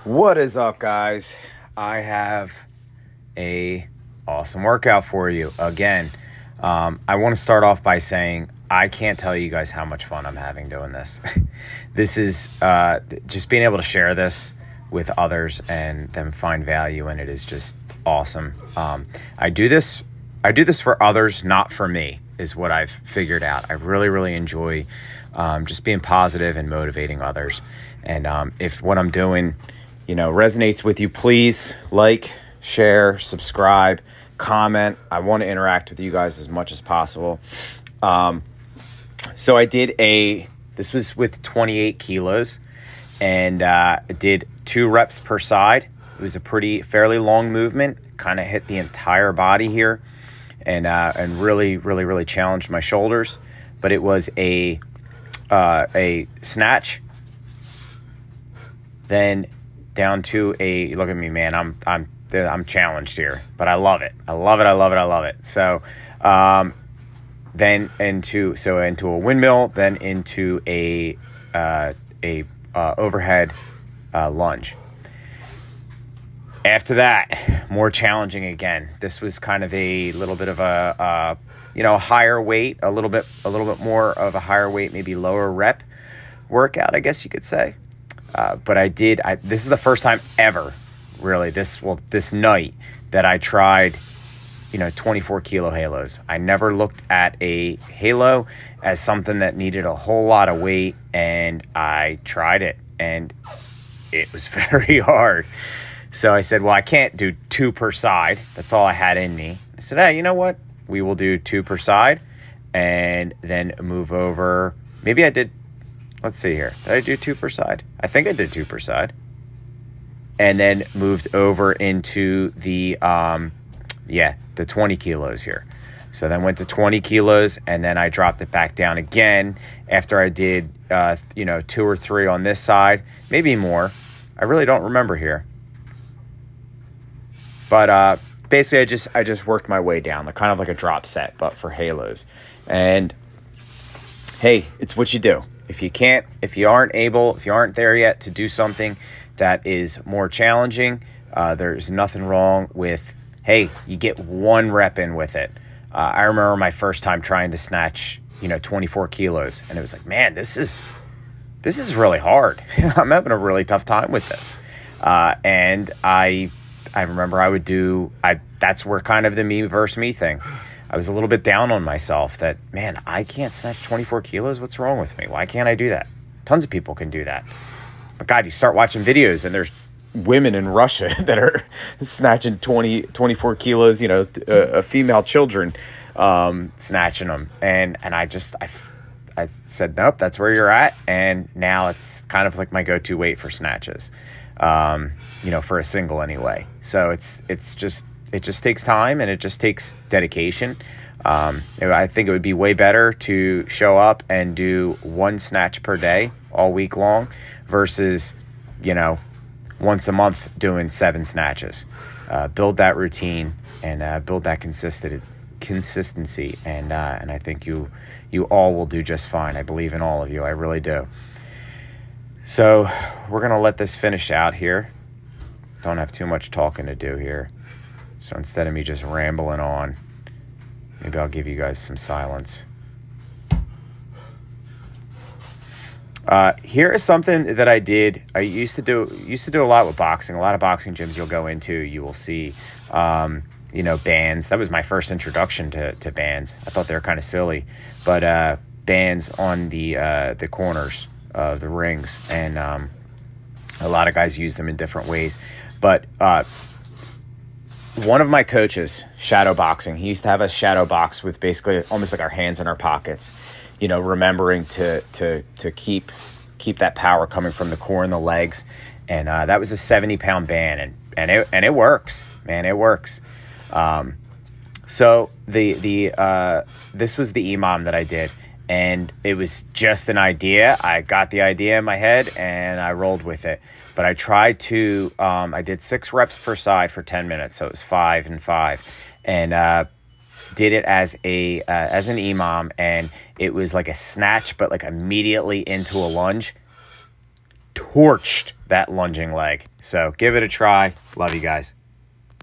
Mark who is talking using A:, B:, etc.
A: What is up, guys? I have a awesome workout for you again. I want to start off by saying I can't tell you guys how much fun I'm having doing this. This is just being able to share this with others and them find value in it is just awesome. I do this for others, not for me, is what I've figured out. I really enjoy just being positive and motivating others. And if what I'm doing resonates with you, please like, share, subscribe, comment. I want to interact with you guys as much as possible. So I did this was with 28 kilos and I did 2 reps per side. It was a fairly long movement, kind of hit the entire body here and really challenged my shoulders. But it was a snatch, then down to look at me, man, I'm challenged here, but I love it. I love it. So, then into a windmill, then into a overhead lunge. After that, more challenging again. This was kind of a little bit of a higher weight, a little bit more of a higher weight, maybe lower rep workout, I guess you could say. But this is the first time ever, really, this night that I tried, 24 kilo halos. I never looked at a halo as something that needed a whole lot of weight, and I tried it, and it was very hard. So I said, well, I can't do 2 per side. That's all I had in me. I said, hey, you know what? We will do 2 per side and then move over. Maybe I did. Let's see here. Did I do 2 per side? I think I did 2 per side. And then moved over into the 20 kilos here. So then went to 20 kilos and then I dropped it back down again after I did, 2 or 3 on this side, maybe more. I really don't remember here. But basically I just worked my way down, kind of like a drop set, but for halos. And hey, it's what you do. If you aren't there yet to do something that is more challenging, there's nothing wrong with, hey, you get 1 rep in with it. I remember my first time trying to snatch, 24 kilos, and it was like, man, this is really hard. I'm having a really tough time with this. And I remember that's where kind of the me versus me thing. I was a little bit down on myself that, man, I can't snatch 24 kilos. What's wrong with me? Why can't I do that? Tons of people can do that. But God, you start watching videos and there's women in Russia that are snatching 24 kilos, female children snatching them. And I said, nope, that's where you're at. And now it's kind of like my go-to weight for snatches, for a single anyway. So it just takes time and it just takes dedication. I think it would be way better to show up and do 1 snatch per day all week long versus, once a month doing 7 snatches. Build that routine and build that consistency. And I think you all will do just fine. I believe in all of you. I really do. So we're going to let this finish out here. Don't have too much talking to do here. So instead of me just rambling on, maybe I'll give you guys some silence. Here is something that I did. I used to do a lot with boxing. A lot of boxing gyms you'll go into, you will see, bands. That was my first introduction to bands. I thought they were kind of silly, but bands on the corners of the rings, and a lot of guys use them in different ways. But one of my coaches, shadow boxing, he used to have a shadow box with basically almost like our hands in our pockets, remembering to keep that power coming from the core and the legs. And that was a 70-pound band, and it works, man, it works. So this was the EMOM that I did, and it was just an idea. I got the idea in my head and I rolled with it. But I tried to, I did 6 reps per side for 10 minutes. So it was 5 and 5, and did it as an EMOM, and it was like a snatch, but like immediately into a lunge. torched that lunging leg. So give it a try. Love you guys.